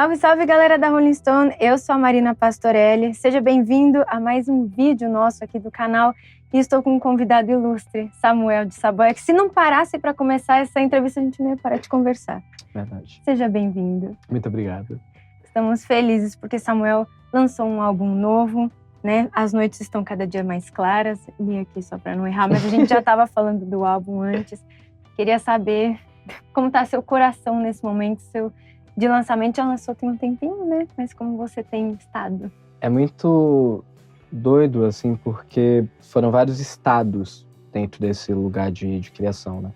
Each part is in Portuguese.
Salve, salve, galera da Rolling Stone! Eu sou a Marina Pastorelli. Seja bem-vindo a mais um vídeo nosso aqui do canal. E estou com um convidado ilustre, Samuel de Saboia, que se não parasse para começar essa entrevista, a gente não ia parar de conversar. Verdade. Seja bem-vindo. Muito obrigado. Estamos felizes porque Samuel lançou um álbum novo, né? As noites estão cada dia mais claras. Li aqui só para não errar, mas a gente já estava falando do álbum antes. Queria saber como está seu coração nesse momento, de lançamento. Já lançou tem um tempinho, né? Mas como você tem estado? É muito doido, assim, porque foram vários estados dentro desse lugar de criação, né?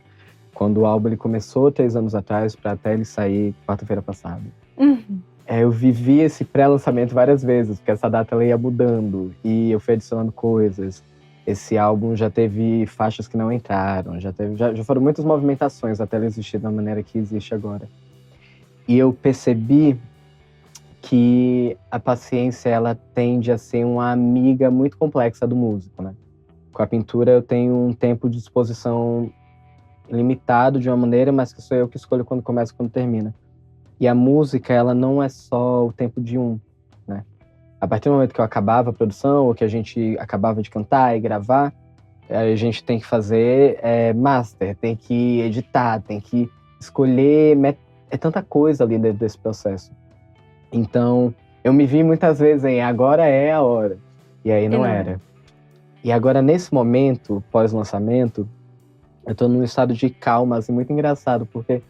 Quando o álbum ele começou 3 anos atrás, para até ele sair quarta-feira passada. Eu vivi esse pré-lançamento várias vezes, porque essa data ela ia mudando e eu fui adicionando coisas. Esse álbum já teve faixas que não entraram, já foram muitas movimentações até ele existir da maneira que existe agora. E eu percebi que a paciência ela tende a ser uma amiga muito complexa do músico, né? Com a pintura eu tenho um tempo de disposição limitado de uma maneira, mas que sou eu que escolho quando começa e quando termina. E a música, ela não é só o tempo de um, né? A partir do momento que eu acabava a produção, ou que a gente acabava de cantar e gravar, a gente tem que fazer master, tem que editar, tem que escolher. É tanta coisa ali dentro desse processo. Então, eu me vi muitas vezes em agora é a hora. E aí não era. E agora, nesse momento, pós-lançamento, eu tô num estado de calma, assim, muito engraçado, porque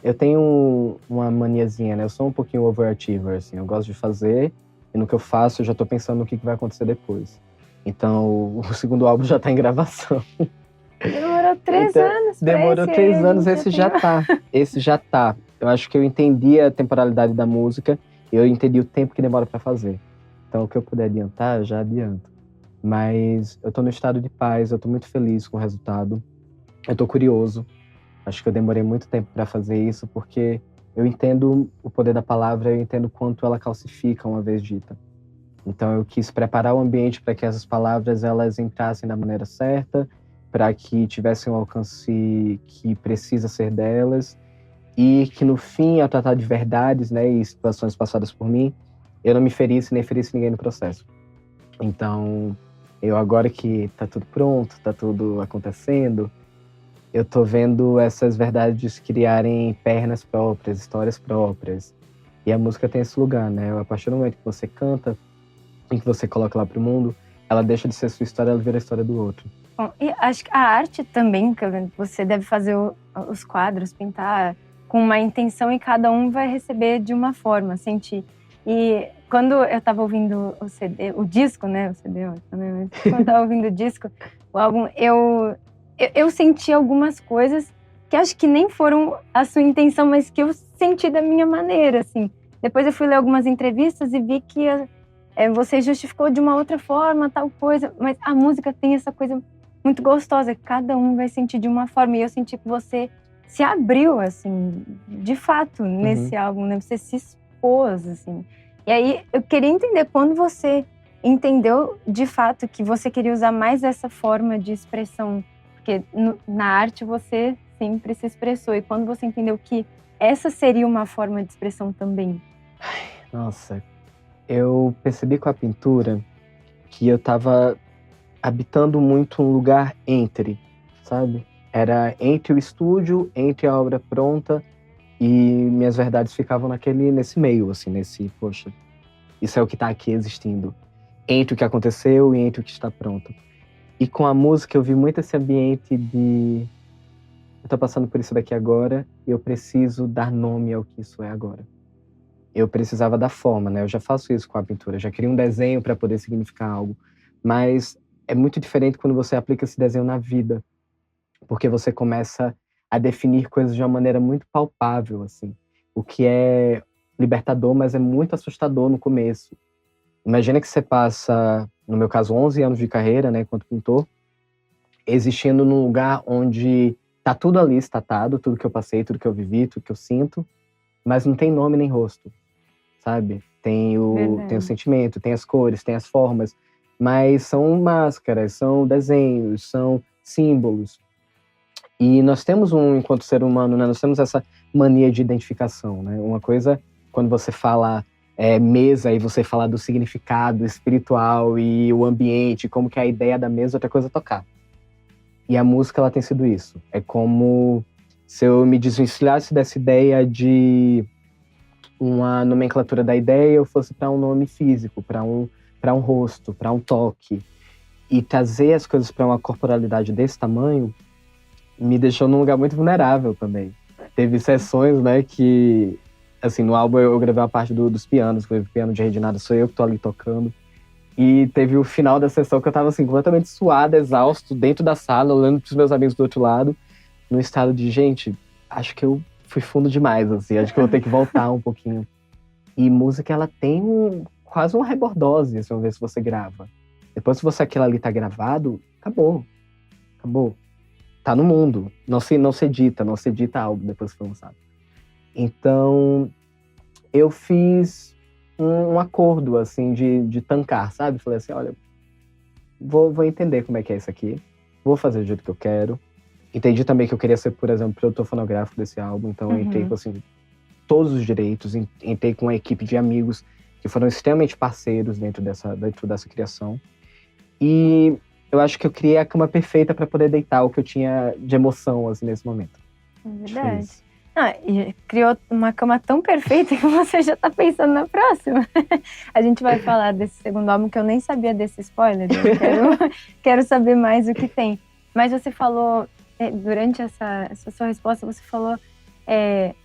eu tenho uma maniazinha, né? Eu sou um pouquinho overachiever, assim. Eu gosto de fazer, e no que eu faço, eu já tô pensando no que vai acontecer depois. Então, o segundo álbum já tá em gravação. Demorou 3 anos pra Demorou esse 3 anos, aí, esse já tá. Esse já tá. Eu acho que eu entendi a temporalidade da música, e eu entendi o tempo que demora pra fazer. Então, o que eu puder adiantar, eu já adianto. Mas eu tô no estado de paz, eu tô muito feliz com o resultado. Eu tô curioso. Acho que eu demorei muito tempo para fazer isso, porque eu entendo o poder da palavra, eu entendo quanto ela calcifica uma vez dita. Então eu quis preparar o ambiente para que essas palavras elas entrassem da maneira certa, para que tivessem o alcance que precisa ser delas, e que no fim, ao tratar de verdades, né, e situações passadas por mim, eu não me ferisse nem ferisse ninguém no processo. Então, eu agora que tá tudo pronto, tá tudo acontecendo, eu tô vendo essas verdades criarem pernas próprias, histórias próprias. E a música tem esse lugar, né? A partir do momento que você canta, e que você coloca lá pro mundo, ela deixa de ser sua história, ela vira a história do outro. Bom, e acho que a arte também, que você deve fazer os quadros, pintar com uma intenção e cada um vai receber de uma forma, sentir. E quando eu tava ouvindo o CD, o disco, né? O CD, também, quando eu tava ouvindo o disco, o álbum, eu senti algumas coisas que acho que nem foram a sua intenção, mas que eu senti da minha maneira, assim. Depois eu fui ler algumas entrevistas e vi que você justificou de uma outra forma, tal coisa. Mas a música tem essa coisa muito gostosa, que cada um vai sentir de uma forma. E eu senti que você se abriu, assim, de fato, nesse álbum, né? Você se expôs, assim. E aí, eu queria entender, quando você entendeu, de fato, que você queria usar mais essa forma de expressão, porque na arte você sempre se expressou. E quando você entendeu que essa seria uma forma de expressão também? Nossa, eu percebi com a pintura que eu tava habitando muito um lugar entre, sabe? Era entre o estúdio, entre a obra pronta, e minhas verdades ficavam nesse meio, assim, poxa, isso é o que tá aqui existindo. Entre o que aconteceu e entre o que está pronto. E com a música eu vi muito esse ambiente de eu tô passando por isso daqui agora e eu preciso dar nome ao que isso é agora. Eu precisava da forma, né? Eu já faço isso com a pintura, eu já queria um desenho para poder significar algo. Mas é muito diferente quando você aplica esse desenho na vida, porque você começa a definir coisas de uma maneira muito palpável, assim. O que é libertador, mas é muito assustador no começo. Imagina que você passa, no meu caso, 11 anos de carreira, né, enquanto pintor, existindo num lugar onde tá tudo ali estatado, tudo que eu passei, tudo que eu vivi, tudo que eu sinto, mas não tem nome nem rosto, sabe? Tem o sentimento, tem as cores, tem as formas, mas são máscaras, são desenhos, são símbolos. E nós temos enquanto ser humano, né, nós temos essa mania de identificação, né? Uma coisa quando você fala mesa e você fala do significado espiritual e o ambiente, como que é a ideia da mesa, outra coisa é tocar. E a música, ela tem sido isso. É como se eu me desvencilhasse dessa ideia de uma nomenclatura da ideia, eu fosse para um nome físico, para um rosto, para um toque. E trazer as coisas para uma corporalidade desse tamanho me deixou num lugar muito vulnerável também. Teve sessões, né, que, assim, no álbum eu gravei uma parte dos pianos, o piano de Reginaldo sou eu que tô ali tocando. E teve o final da sessão que eu tava, assim, completamente suado, exausto, dentro da sala, olhando pros meus amigos do outro lado, num estado de, gente, acho que eu fui fundo demais, assim, acho que eu vou ter que voltar um pouquinho. E música, ela tem quase uma rebordose, assim, uma vez que você grava. Depois que aquilo ali tá gravado, acabou. Tá no mundo. Não se edita algo depois que foi lançado. Então, eu fiz um acordo, assim, de tancar, sabe? Falei assim, olha, vou entender como é que é isso aqui. Vou fazer do jeito que eu quero. Entendi também que eu queria ser, por exemplo, produtor fonográfico desse álbum. Então, eu entrei com, assim, todos os direitos. Entrei com uma equipe de amigos que foram extremamente parceiros dentro dessa criação. E eu acho que eu criei a cama perfeita para poder deitar o que eu tinha de emoção, assim, nesse momento. É verdade. E criou uma cama tão perfeita que você já tá pensando na próxima. A gente vai falar desse segundo álbum, que eu nem sabia desse spoiler. Eu quero saber mais o que tem. Mas você falou, durante essa sua resposta, você falou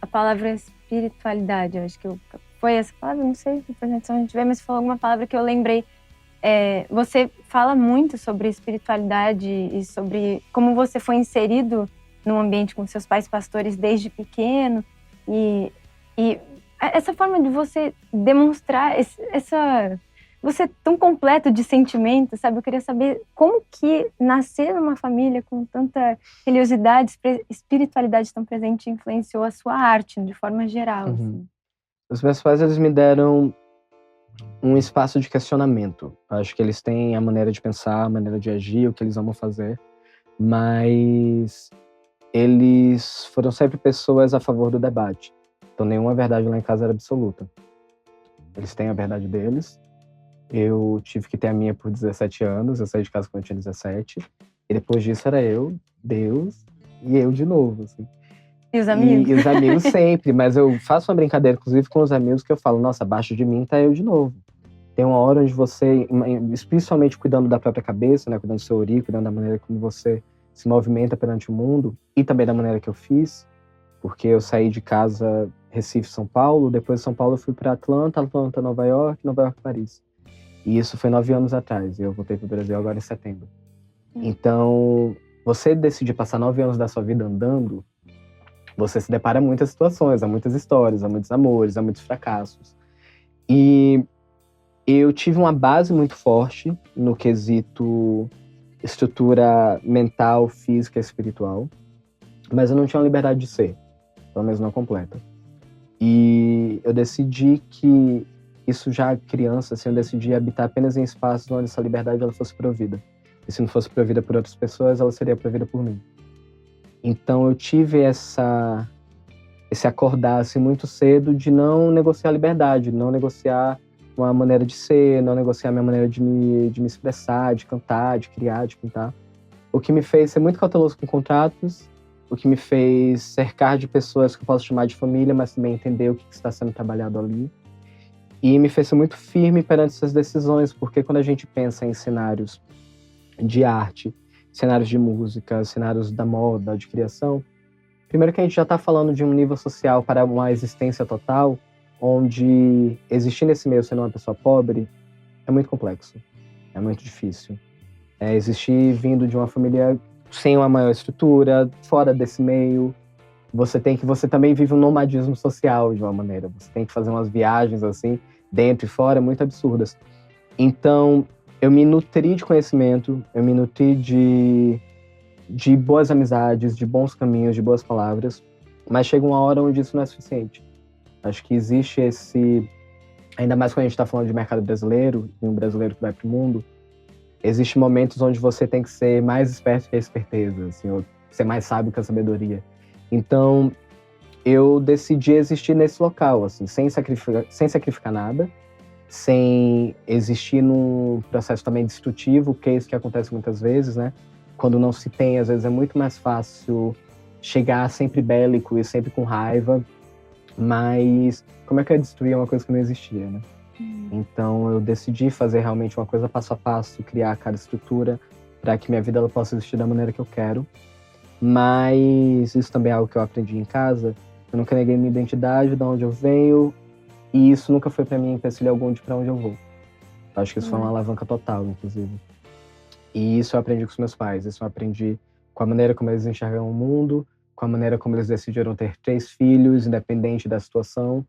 a palavra espiritualidade. Eu acho que foi essa palavra, não sei que apresentação a gente vê, mas você falou alguma palavra que eu lembrei. Você fala muito sobre espiritualidade e sobre como você foi inserido num ambiente com seus pais pastores desde pequeno e essa forma de você demonstrar você é tão completo de sentimentos, sabe? Eu queria saber como que nascer numa família com tanta religiosidade, espiritualidade tão presente influenciou a sua arte de forma geral. Assim. Os meus pais, eles me deram um espaço de questionamento. Acho que eles têm a maneira de pensar, a maneira de agir, o que eles amam fazer, mas eles foram sempre pessoas a favor do debate. Então nenhuma verdade lá em casa era absoluta. Eles têm a verdade deles. Eu tive que ter a minha por 17 anos, eu saí de casa quando eu tinha 17. E depois disso era eu, Deus e eu de novo, assim. E os amigos? E os amigos sempre, mas eu faço uma brincadeira, inclusive, com os amigos, que eu falo, nossa, abaixo de mim tá eu de novo. Tem uma hora onde você, principalmente cuidando da própria cabeça, né, cuidando do seu ori, cuidando da maneira como você se movimenta perante o mundo, e também da maneira que eu fiz, porque eu saí de casa, Recife, São Paulo, depois de São Paulo eu fui para Atlanta, Nova York, Paris. E isso foi 9 anos atrás, e eu voltei pro Brasil agora em setembro. Então, você decidir passar 9 anos da sua vida andando, você se depara a muitas situações, a muitas histórias, a muitos amores, a muitos fracassos. E eu tive uma base muito forte no quesito estrutura mental, física e espiritual, mas eu não tinha uma liberdade de ser, pelo menos não completa. E eu decidi que, isso já criança, assim, eu decidi habitar apenas em espaços onde essa liberdade ela fosse provida. E se não fosse provida por outras pessoas, ela seria provida por mim. Então eu tive esse acordar assim, muito cedo de não negociar a liberdade, não negociar uma maneira de ser, não negociar a minha maneira de me expressar, de cantar, de criar, de pintar. O que me fez ser muito cauteloso com contratos, o que me fez cercar de pessoas que eu posso chamar de família, mas também entender o que está sendo trabalhado ali. E me fez ser muito firme perante essas decisões, porque quando a gente pensa em cenários de arte, cenários de música, cenários da moda, de criação, primeiro que a gente já está falando de um nível social para uma existência total, onde existir nesse meio sendo uma pessoa pobre é muito complexo, é muito difícil. Existir vindo de uma família sem uma maior estrutura, fora desse meio, você também vive um nomadismo social de uma maneira, você tem que fazer umas viagens assim, dentro e fora, muito absurdas. Então, eu me nutri de conhecimento, eu me nutri de boas amizades, de bons caminhos, de boas palavras, mas chega uma hora onde isso não é suficiente. Acho que existe ainda mais quando a gente está falando de mercado brasileiro, e um brasileiro que vai para o mundo, existem momentos onde você tem que ser mais esperto que a esperteza, assim, ou ser mais sábio que a sabedoria. Então, eu decidi existir nesse local, assim, sem sacrificar nada, sem existir num processo também destrutivo, que é isso que acontece muitas vezes, né? Quando não se tem, às vezes é muito mais fácil chegar sempre bélico e sempre com raiva, mas como é que eu ia destruir uma coisa que não existia, né? Então eu decidi fazer realmente uma coisa passo a passo, criar cada estrutura para que minha vida ela possa existir da maneira que eu quero. Mas isso também é algo que eu aprendi em casa. Eu nunca neguei minha identidade, de onde eu venho, e isso nunca foi para mim empecilho algum de para onde eu vou. Eu acho que isso foi uma alavanca total, inclusive. E isso eu aprendi com os meus pais, isso eu aprendi com a maneira como eles enxergam o mundo, com a maneira como eles decidiram ter 3 filhos, independente da situação,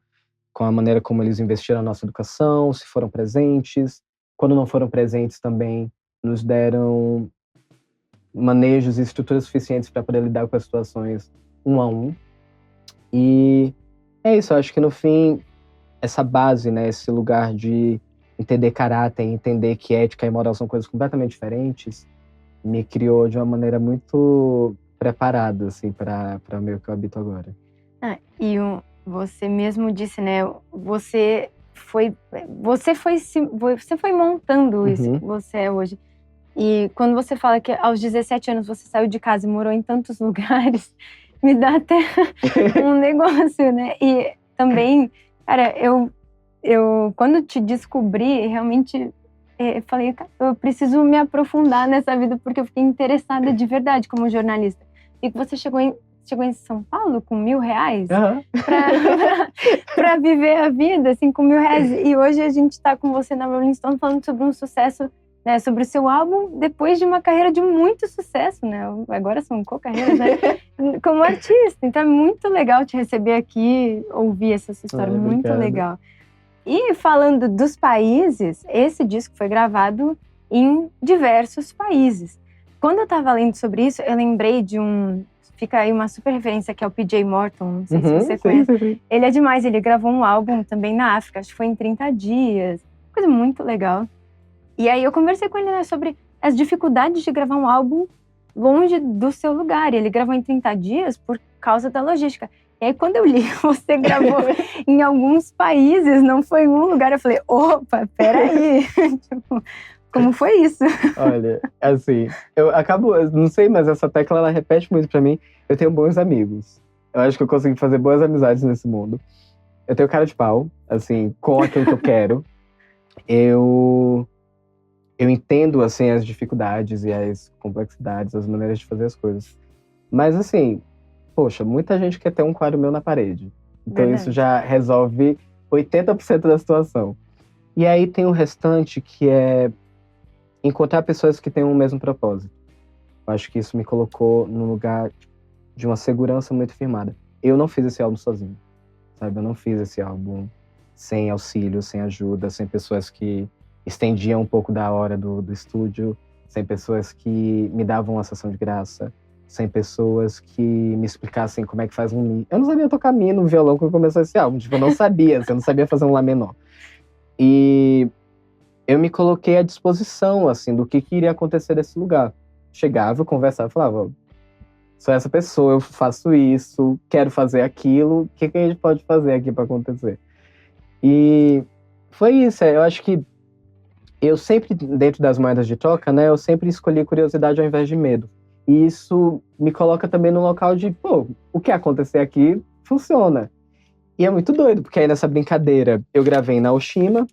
com a maneira como eles investiram na nossa educação, se foram presentes. Quando não foram presentes também, nos deram manejos e estruturas suficientes para poder lidar com as situações um a um. E é isso, eu acho que no fim, essa base, né, esse lugar de entender caráter, entender que ética e moral são coisas completamente diferentes, me criou de uma maneira muito preparada, assim, para o meio que eu habito agora. Você mesmo disse, né, você foi montando isso que você é hoje. E quando você fala que aos 17 anos você saiu de casa e morou em tantos lugares, me dá até um negócio, né? E também, cara, eu quando te descobri, realmente falei, cara, eu preciso me aprofundar nessa vida, porque eu fiquei interessada de verdade como jornalista. E que você chegou em São Paulo com R$1.000 pra viver a vida, assim, com R$1.000. E hoje a gente tá com você na Rolling Stone falando sobre um sucesso, né, sobre o seu álbum, depois de uma carreira de muito sucesso, né? Agora são co-carreiras, né? Como artista. Então é muito legal te receber aqui, ouvir essa sua história, muito legal. E falando dos países, esse disco foi gravado em diversos países. Quando eu tava lendo sobre isso, eu lembrei de fica aí uma super referência, que é o PJ Morton, não sei se você conhece. Sim. Ele é demais, ele gravou um álbum também na África, acho que foi em 30 dias, coisa muito legal. E aí eu conversei com ele, né, sobre as dificuldades de gravar um álbum longe do seu lugar. E ele gravou em 30 dias por causa da logística. E aí quando eu li, você gravou em alguns países, não foi em um lugar, eu falei, opa, peraí, tipo, como foi isso? Olha, assim, não sei, mas essa tecla ela repete muito pra mim. Eu tenho bons amigos. Eu acho que eu consegui fazer boas amizades nesse mundo. Eu tenho cara de pau, assim, com aquilo que eu quero. Eu entendo, assim, as dificuldades e as complexidades, as maneiras de fazer as coisas. Mas, assim, poxa, muita gente quer ter um quadro meu na parede. Então verdade. Isso já resolve 80% da situação. E aí tem o restante, que é encontrar pessoas que têm o mesmo propósito. Eu acho que isso me colocou num lugar de uma segurança muito firmada. Eu não fiz esse álbum sozinho, sabe? Eu não fiz esse álbum sem auxílio, sem ajuda, sem pessoas que estendiam um pouco da hora do estúdio, sem pessoas que me davam uma sessão de graça, sem pessoas que me explicassem como é que faz um Mi. Eu não sabia tocar Mi no violão quando começou esse álbum. Tipo, eu não sabia, eu não sabia fazer um Lá menor. E eu me coloquei à disposição, assim, do que iria acontecer nesse lugar. Chegava, eu conversava, falava, sou essa pessoa, eu faço isso, quero fazer aquilo, o que a gente pode fazer aqui para acontecer? E foi isso, eu acho que eu sempre, dentro das moedas de troca, né, eu sempre escolhi curiosidade ao invés de medo. E isso me coloca também no local de, pô, o que acontecer aqui funciona. E é muito doido, porque aí nessa brincadeira eu gravei na Oshima,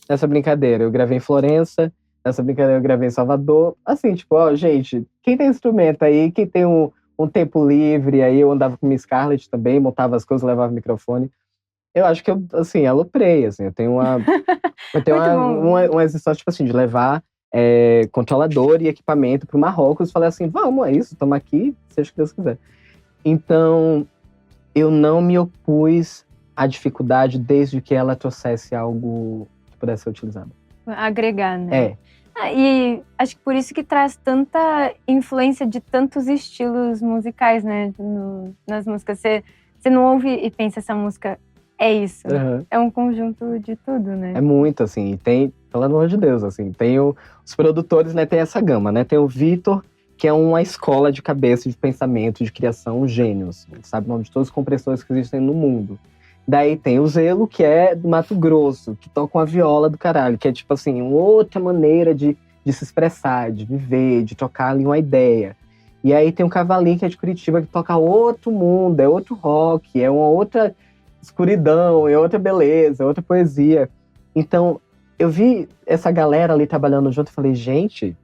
nessa brincadeira eu gravei em Florença, nessa brincadeira eu gravei em Salvador. Assim, tipo, ó, gente, quem tem instrumento aí, quem tem um tempo livre, aí eu andava com minha Scarlett também, montava as coisas, levava o microfone. Eu acho que eu, assim, aloprei, assim, eu tenho uma existência, tipo assim, de levar controlador e equipamento pro Marrocos e falei assim, vamos, é isso, estamos aqui, seja o que Deus quiser. Então, eu não me opus à dificuldade desde que ela trouxesse algo que pudesse ser utilizado. Agregar, né? E acho que por isso que traz tanta influência de tantos estilos musicais, né, nas músicas. Você não ouve e pensa, essa música é isso. Uhum. É um conjunto de tudo, né? É muito, assim, e tem, pelo amor de Deus, assim, tem os produtores, né, tem essa gama, né, tem o Vitor, que é uma escola de cabeça, de pensamento, de criação, gênios. Sabe o nome de todos os compositores que existem no mundo. Daí tem o Zelo, que é do Mato Grosso, que toca uma viola do caralho, que é tipo assim, uma outra maneira de se expressar, de viver, de tocar ali uma ideia. E aí tem o Cavalinho, que é de Curitiba, que toca outro mundo, é outro rock, é uma outra escuridão, é outra beleza, é outra poesia. Então, eu vi essa galera ali trabalhando junto e falei, gente,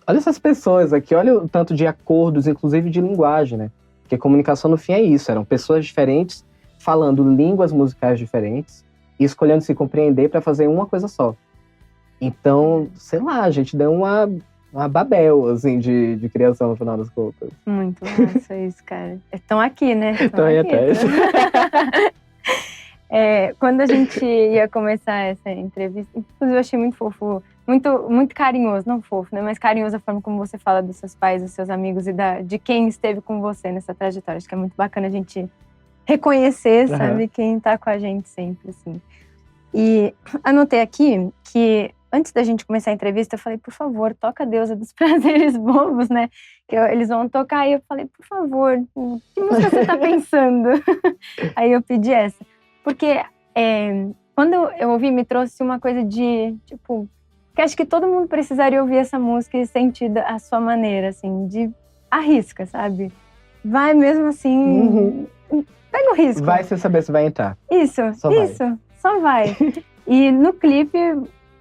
olha essas pessoas aqui, olha o tanto de acordos, inclusive de linguagem, né? Porque comunicação no fim é isso, eram pessoas diferentes falando línguas musicais diferentes e escolhendo se compreender para fazer uma coisa só. Então, sei lá, a gente deu uma Babel, assim, de criação, no final das contas. Muito massa isso, cara. Estão aqui, né? Estão aí atrás. Quando a gente ia começar essa entrevista, inclusive eu achei muito fofo, muito carinhoso, não fofo, né? Mas carinhoso a forma como você fala dos seus pais, dos seus amigos e de quem esteve com você nessa trajetória. Acho que é muito bacana a gente reconhecer, sabe, quem tá com a gente sempre, assim. E anotei aqui que antes da gente começar a entrevista, eu falei, por favor, toca a Deusa dos Prazeres Bobos, né? Eles vão tocar, e eu falei, por favor, que música você tá pensando? Aí eu pedi essa. Porque quando eu ouvi, me trouxe uma coisa de, tipo, que acho que todo mundo precisaria ouvir essa música e sentir a sua maneira, assim, de arrisca, sabe? Vai mesmo assim, pega o risco. Vai sem saber se vai entrar. Isso, só vai. E no clipe,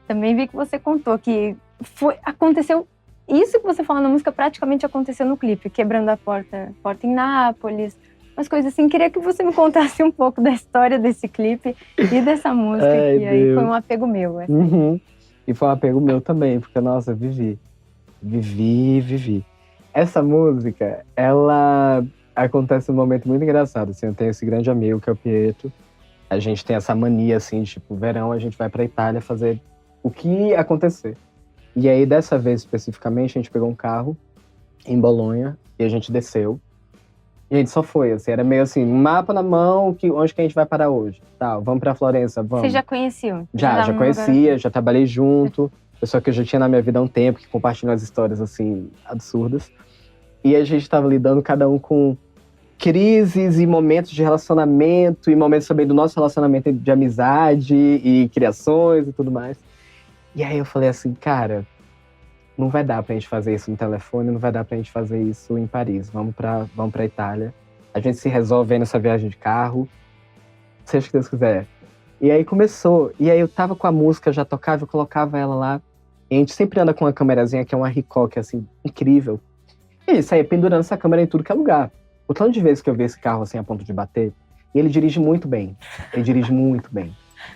também vi que você contou que aconteceu isso que você falou na música, praticamente aconteceu no clipe, quebrando a porta em Nápoles, umas coisas assim. Queria que você me contasse um pouco da história desse clipe e dessa música, que aí foi um apego meu. E foi um apego meu também, porque, nossa, vivi. Essa música, ela acontece num momento muito engraçado, assim, eu tenho esse grande amigo, que é o Pietro. A gente tem essa mania, assim, de, tipo, verão a gente vai pra Itália fazer o que acontecer. E aí, dessa vez, especificamente, a gente pegou um carro em Bolonha e a gente desceu. E a gente só foi, assim, era meio assim, mapa na mão, onde que a gente vai parar hoje? Tá, vamos pra Florença, vamos. Vocês já conheciam? Já conhecia, já trabalhei junto. Pessoa que eu já tinha na minha vida há um tempo, que compartilhou as histórias, assim, absurdas. E a gente tava lidando cada um com crises e momentos de relacionamento, e momentos também do nosso relacionamento de amizade e criações e tudo mais. E aí eu falei assim, cara, não vai dar pra gente fazer isso no telefone, não vai dar pra gente fazer isso em Paris. Vamos pra Itália. A gente se resolve aí nessa viagem de carro, seja o que Deus quiser. E aí começou. E aí eu tava com a música, já tocava, eu colocava ela lá. E a gente sempre anda com uma câmerazinha que é uma Ricoh, assim, incrível. E ele saía pendurando essa câmera em tudo que é lugar. O tanto de vezes que eu vi esse carro assim a ponto de bater, e ele dirige muito bem.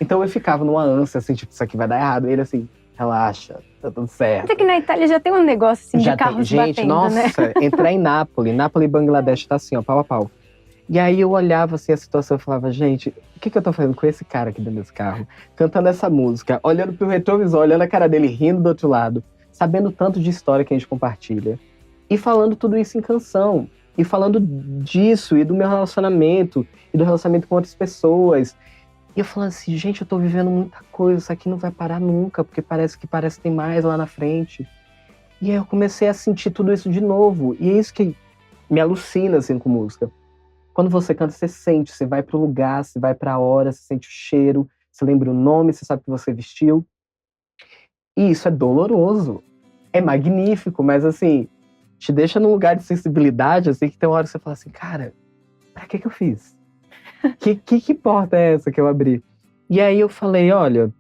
Então eu ficava numa ânsia, assim, tipo, isso aqui vai dar errado. E ele assim, relaxa, tá tudo certo. Até que na Itália já tem um negócio assim de carros gente, batendo, nossa, né? Entrar em Nápoles e Bangladesh tá assim, ó, pau a pau. E aí eu olhava assim a situação e falava, gente, o que eu tô fazendo com esse cara aqui dentro desse carro? Cantando essa música, olhando pro retrovisor, olhando a cara dele, rindo do outro lado, sabendo tanto de história que a gente compartilha. E falando tudo isso em canção. E falando disso, e do meu relacionamento, e do relacionamento com outras pessoas. E eu falando assim, gente, eu tô vivendo muita coisa, isso aqui não vai parar nunca, porque parece que tem mais lá na frente. E aí eu comecei a sentir tudo isso de novo. E é isso que me alucina, assim, com música. Quando você canta, você sente, você vai pro lugar, você vai pra hora, você sente o cheiro, você lembra o nome, você sabe que você vestiu. E isso é doloroso. É magnífico, mas assim, te deixa num lugar de sensibilidade, assim, que tem uma hora que você fala assim, cara, pra que eu fiz? Que porta é essa que eu abri? E aí eu falei, olha,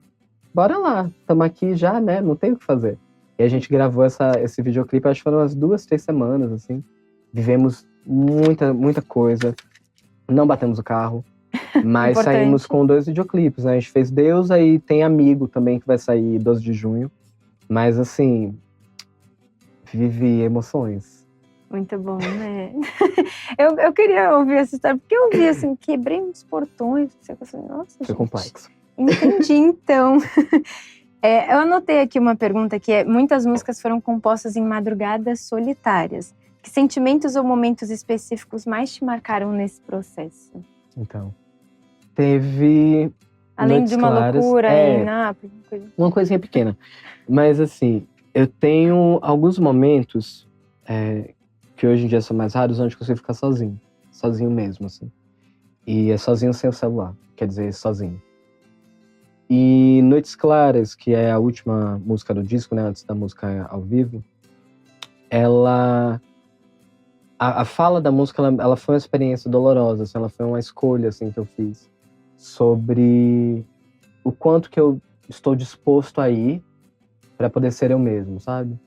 bora lá, estamos aqui já, né, não tem o que fazer. E a gente gravou esse videoclipe, acho que foram umas 2, 3 semanas, assim. Vivemos muita coisa. Não batemos o carro, mas saímos com 2 videoclipes, né? A gente fez Deus, aí tem Amigo também, que vai sair 12 de junho. Mas, assim, vivi emoções. Muito bom, né? eu queria ouvir essa história, porque eu vi assim, quebrei uns portões. Você assim, nossa, foi gente. Complexo. Entendi, então. Eu anotei aqui uma pergunta que é: muitas músicas foram compostas em madrugadas solitárias. Que sentimentos ou momentos específicos mais te marcaram nesse processo? Então, teve... Além de uma loucura em Nápoles? Uma coisinha pequena. Mas assim, eu tenho alguns momentos que hoje em dia são mais raros, onde eu consigo ficar sozinho mesmo, assim. E é sozinho sem o celular, quer dizer, sozinho. E Noites Claras, que é a última música do disco, né, antes da música ao vivo, a fala da música, ela foi uma experiência dolorosa, assim, ela foi uma escolha, assim, que eu fiz sobre o quanto que eu estou disposto a ir para poder ser eu mesmo, sabe?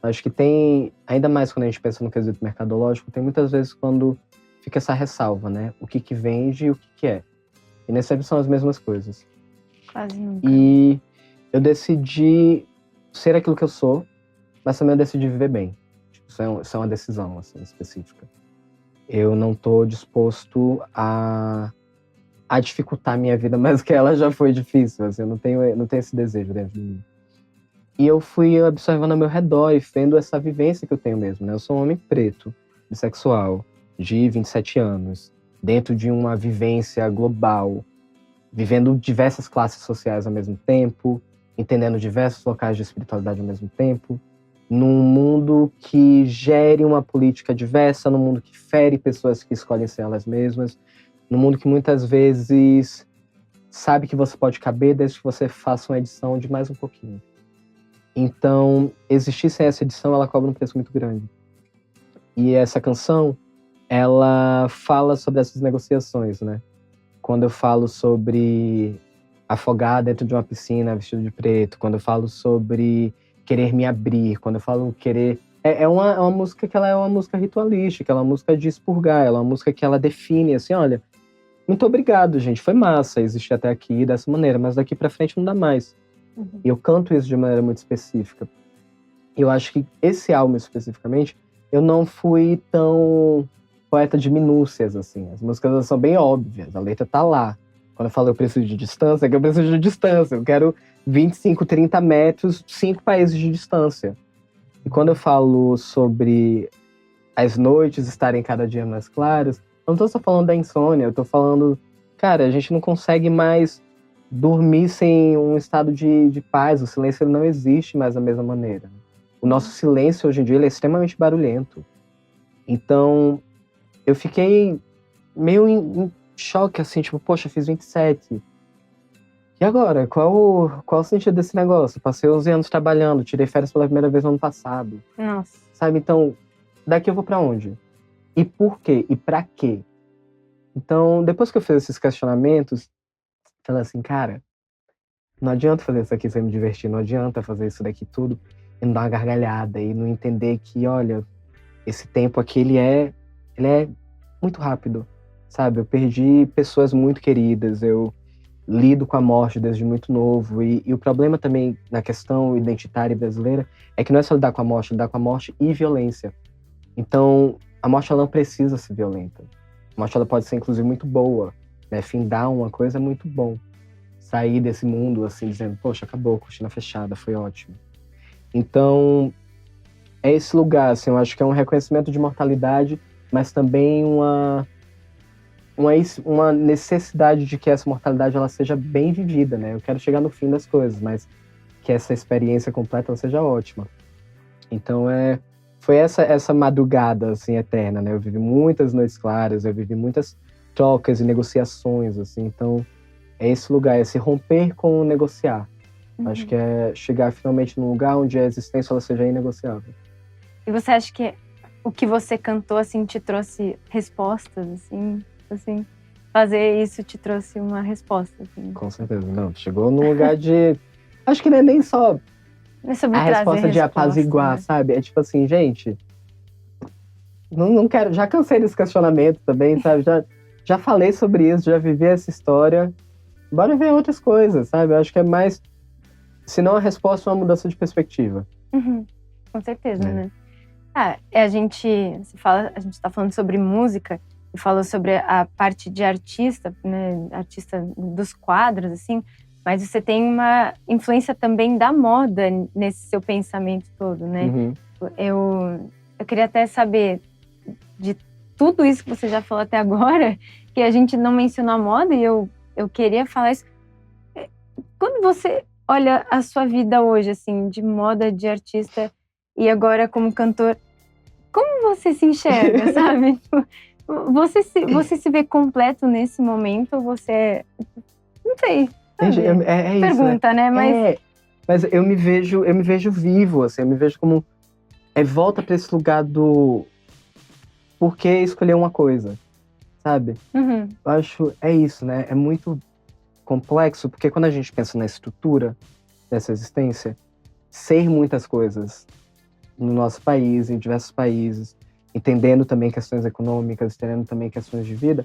Acho que tem, ainda mais quando a gente pensa no quesito mercadológico, tem muitas vezes quando fica essa ressalva, né? O que vende e o que é. E nesse são as mesmas coisas. Quase nunca. E eu decidi ser aquilo que eu sou, mas também eu decidi viver bem. Isso é uma decisão, assim, específica. Eu não tô disposto a dificultar a minha vida mais que ela já foi difícil. Assim, eu não tenho esse desejo dentro de mim. E eu fui observando ao meu redor e vendo essa vivência que eu tenho mesmo, né? Eu sou um homem preto, bissexual, de 27 anos, dentro de uma vivência global, vivendo diversas classes sociais ao mesmo tempo, entendendo diversos locais de espiritualidade ao mesmo tempo, num mundo que gere uma política diversa, num mundo que fere pessoas que escolhem ser elas mesmas, num mundo que muitas vezes sabe que você pode caber desde que você faça uma edição de mais um pouquinho. Então, existir sem essa edição, ela cobra um preço muito grande. E essa canção, ela fala sobre essas negociações, né? Quando eu falo sobre afogar dentro de uma piscina vestido de preto, quando eu falo sobre querer me abrir, quando eu falo querer... É uma música que ela é uma música ritualística, ela é uma música de expurgar, ela é uma música que ela define, assim, olha, muito obrigado, gente, foi massa existir até aqui dessa maneira, mas daqui pra frente não dá mais. Uhum. E eu canto isso de maneira muito específica. Eu acho que esse álbum especificamente, eu não fui tão poeta de minúcias, assim. As músicas são bem óbvias, a letra tá lá. Quando eu falo eu preciso de distância, é que eu preciso de distância. Eu quero 25, 30 metros, 5 países de distância. E quando eu falo sobre as noites estarem cada dia mais claras, eu não tô só falando da insônia, eu tô falando, cara, a gente não consegue mais dormir sem um estado de paz. O silêncio ele não existe mais da mesma maneira. O nosso silêncio hoje em dia ele é extremamente barulhento. Então, eu fiquei meio em choque, assim, tipo, poxa, fiz 27. E agora? Qual o sentido desse negócio? Passei 11 anos trabalhando, tirei férias pela primeira vez no ano passado. Nossa. Sabe? Então, daqui eu vou pra onde? E por quê? E pra quê? Então, depois que eu fiz esses questionamentos, falei assim, cara, não adianta fazer isso aqui sem me divertir, não adianta fazer isso daqui tudo e não dar uma gargalhada e não entender que, olha, esse tempo aqui, ele é muito rápido, sabe? Eu perdi pessoas muito queridas, eu lido com a morte desde muito novo e o problema também na questão identitária brasileira é que não é só lidar com a morte e violência. Então, a morte ela não precisa ser violenta. A morte ela pode ser, inclusive, muito boa, né? Findar uma coisa é muito bom. Sair desse mundo, assim, dizendo, poxa, acabou, cortina fechada, foi ótimo. Então, é esse lugar, assim, eu acho que é um reconhecimento de mortalidade, mas também uma necessidade de que essa mortalidade ela seja bem vivida, né? Eu quero chegar no fim das coisas, mas que essa experiência completa ela seja ótima. Então, foi essa madrugada, assim, eterna, né? Eu vivi muitas noites claras, eu vivi muitas trocas e negociações, assim, então é esse lugar, é se romper com o negociar. Uhum. Acho que é chegar finalmente num lugar onde a existência ela seja inegociável. E você acha que o que você cantou, assim, te trouxe respostas, assim, fazer isso te trouxe uma resposta, assim? Com certeza, não. Chegou num lugar de... Acho que não é nem só É sobre a resposta de apaziguar, né? Sabe? É tipo assim, gente, não quero... Já cansei desse questionamento também, sabe? Já falei sobre isso, já vivi essa história. Bora ver outras coisas, sabe? Eu acho que é mais... Se não a resposta, uma mudança de perspectiva. Uhum. Com certeza, né? A gente tá falando sobre música e falou sobre a parte de artista, né? Artista dos quadros, assim, mas você tem uma influência também da moda nesse seu pensamento todo, né? Uhum. Eu queria até saber de tudo isso que você já falou até agora, que a gente não mencionou a moda e eu queria falar isso. Quando você olha a sua vida hoje, assim, de moda, de artista, e agora como cantor, como você se enxerga, sabe? Você se vê completo nesse momento? Você... Não sei. Gente, é isso, Pergunta, né? Mas eu me vejo vivo, assim, eu me vejo como... volta pra esse lugar do... Por que escolher uma coisa, sabe? Uhum. Eu acho, é isso, né? É muito complexo, porque quando a gente pensa na estrutura dessa existência, ser muitas coisas no nosso país, em diversos países, entendendo também questões econômicas, entendendo também questões de vida,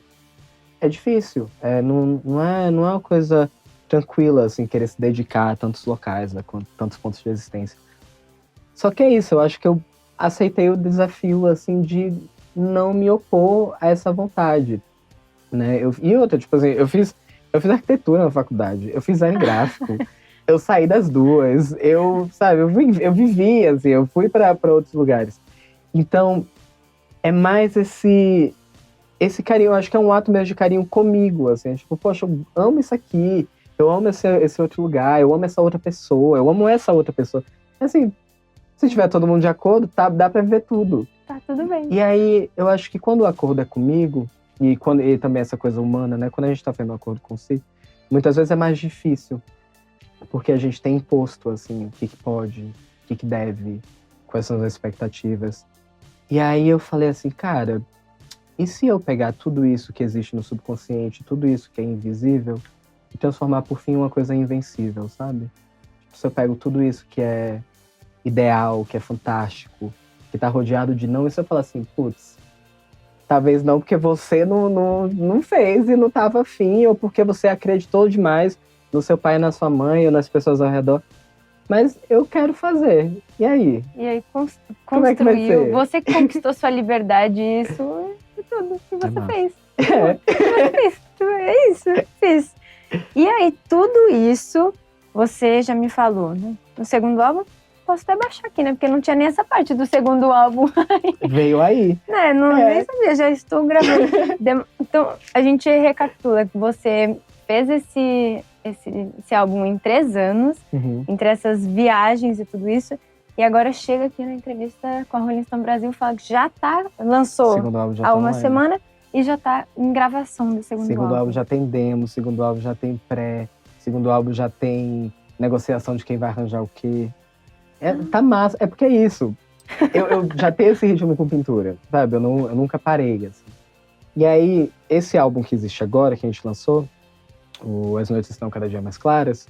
é difícil. Não é uma coisa tranquila, assim, querer se dedicar a tantos locais, a tantos pontos de existência. Só que é isso, eu acho que eu aceitei o desafio, assim, de não me opor a essa vontade, né? E outra, tipo assim, eu fiz arquitetura na faculdade, eu fiz design gráfico, eu saí das duas, eu vivi, assim, eu fui para outros lugares. Então, é mais esse carinho, eu acho que é um ato mesmo de carinho comigo, assim, tipo, poxa, eu amo isso aqui, eu amo esse outro lugar, eu amo essa outra pessoa, eu amo essa outra pessoa. Assim, se tiver todo mundo de acordo, tá, dá pra viver tudo. Tá tudo bem. E aí, eu acho que quando o acordo é comigo, e também essa coisa humana, né, quando a gente tá fazendo um acordo com si, muitas vezes é mais difícil, porque a gente tem imposto, assim, o que pode, o que deve, quais são as expectativas. E aí eu falei assim, cara, e se eu pegar tudo isso que existe no subconsciente, tudo isso que é invisível, e transformar por fim em uma coisa invencível, sabe? Tipo, se eu pego tudo isso que é ideal, que é fantástico, que tá rodeado de não, e se eu falar assim, putz, talvez não porque você não fez e não tava afim, ou porque você acreditou demais no seu pai e na sua mãe, ou nas pessoas ao redor, mas eu quero fazer. E aí? E aí Como é que vai construiu. ser? Você conquistou sua liberdade, isso é tudo que você fez. É. Você fez. É isso, fiz. E aí, tudo isso, você já me falou, né? No segundo álbum, posso até baixar aqui, né? Porque não tinha nem essa parte do segundo álbum. Veio aí. Né? Nem sabia, já estou gravando. Então, a gente recapitula que você fez esse álbum em 3 anos, entre essas viagens e tudo isso, e agora chega aqui na entrevista com a Rolling Stone Brasil, fala que lançou há uma semana e já tá em gravação do segundo álbum. Segundo álbum já tem demo, segundo álbum já tem pré, segundo álbum já tem negociação de quem vai arranjar o quê. Tá massa, é porque é isso. Eu já tenho esse ritmo com pintura, sabe? Eu nunca parei, assim. E aí, esse álbum que existe agora, que a gente lançou, o As Noites Estão Cada Dia Mais Claras,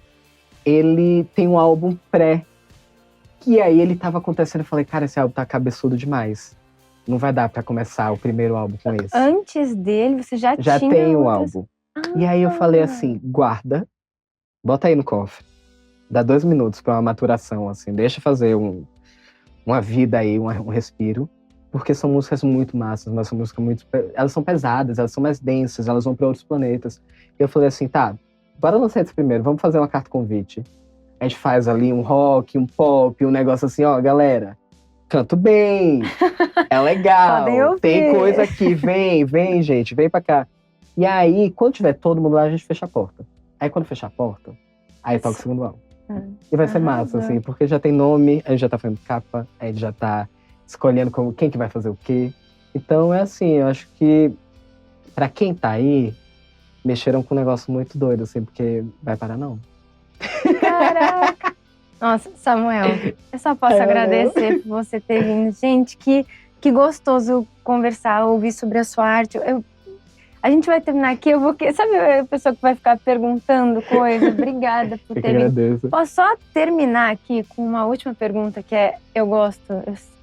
ele tem um álbum pré, que aí ele tava acontecendo, eu falei, cara, esse álbum tá cabeçudo demais. Não vai dar pra começar o primeiro álbum com esse. Antes dele, você já tinha tem um álbum. E aí eu falei assim, guarda, bota aí no cofre. Dá 2 minutos pra uma maturação, assim. Deixa fazer uma vida aí, um respiro. Porque são músicas muito massas, mas são músicas muito... Elas são pesadas, elas são mais densas, elas vão pra outros planetas. E eu falei assim, tá, bora lançar isso primeiro, vamos fazer uma carta convite. A gente faz ali um rock, um pop, um negócio assim, ó, galera, canto bem, é legal, tem coisa aqui, vem, gente, vem pra cá. E aí, quando tiver todo mundo lá, a gente fecha a porta. Aí quando fechar a porta, aí toca o segundo álbum. E vai ser massa, assim, porque já tem nome, a gente já tá fazendo capa, a gente já tá escolhendo quem que vai fazer o quê. Então é assim, eu acho que pra quem tá aí, mexeram com um negócio muito doido, assim, porque vai parar não. Caraca! Nossa, Samuel, eu só posso agradecer por você ter vindo. Gente, que gostoso conversar, ouvir sobre a sua arte. A gente vai terminar aqui, eu vou... Sabe a pessoa que vai ficar perguntando coisa? Obrigada por ter vindo. Posso só terminar aqui com uma última pergunta, que é, eu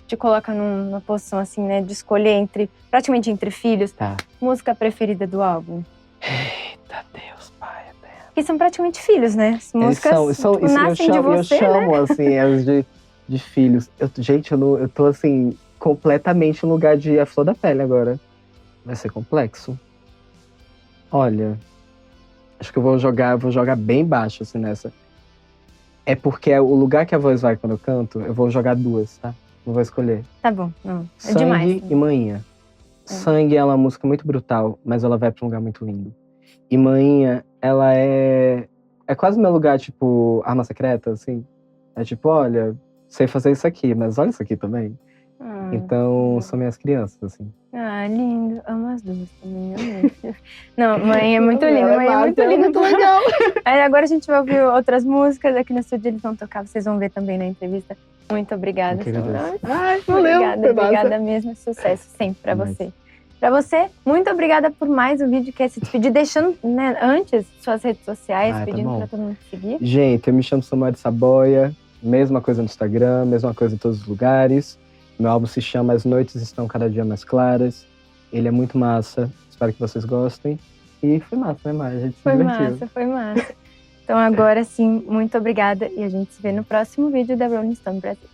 te coloca numa posição assim, né, de escolher praticamente entre filhos. Tá. Música preferida do álbum? Eita Deus, pai. Que são praticamente filhos, né? As músicas nascem de você, eu chamo, assim, elas de filhos. Gente, eu tô, assim, completamente no lugar de A Flor da Pele agora. Vai ser complexo. Olha, acho que eu vou jogar bem baixo, assim, nessa. É porque o lugar que a voz vai quando eu canto, eu vou jogar 2, tá? Não vou escolher. Tá bom, não. É Sangue demais. e Manhinha. Sangue é uma música muito brutal, mas ela vai pra um lugar muito lindo. E Manhinha, ela é quase meu lugar, tipo, arma secreta, assim. É tipo, olha, sei fazer isso aqui, mas olha isso aqui também. Então, são minhas crianças, assim. Lindo. Amo as duas também, amei. Não, mãe é muito linda, mãe é muito linda. Muito legal. Aí agora a gente vai ouvir outras músicas aqui no estúdio, eles vão tocar, vocês vão ver também na entrevista. Muito obrigada, Samuel. Valeu. Obrigada mesmo, sucesso sempre pra você. Pra você, muito obrigada por mais um vídeo que é se despedir, deixando, né, antes suas redes sociais, pedindo pra todo mundo seguir. Gente, eu me chamo Samuel de Saboia, mesma coisa no Instagram, mesma coisa em todos os lugares. Meu álbum se chama As Noites Estão Cada Dia Mais Claras. Ele é muito massa, espero que vocês gostem. E foi massa, né, Mari? A gente se divertiu. Foi massa. Então agora sim, muito obrigada e a gente se vê no próximo vídeo da Rolling Stone Brasil.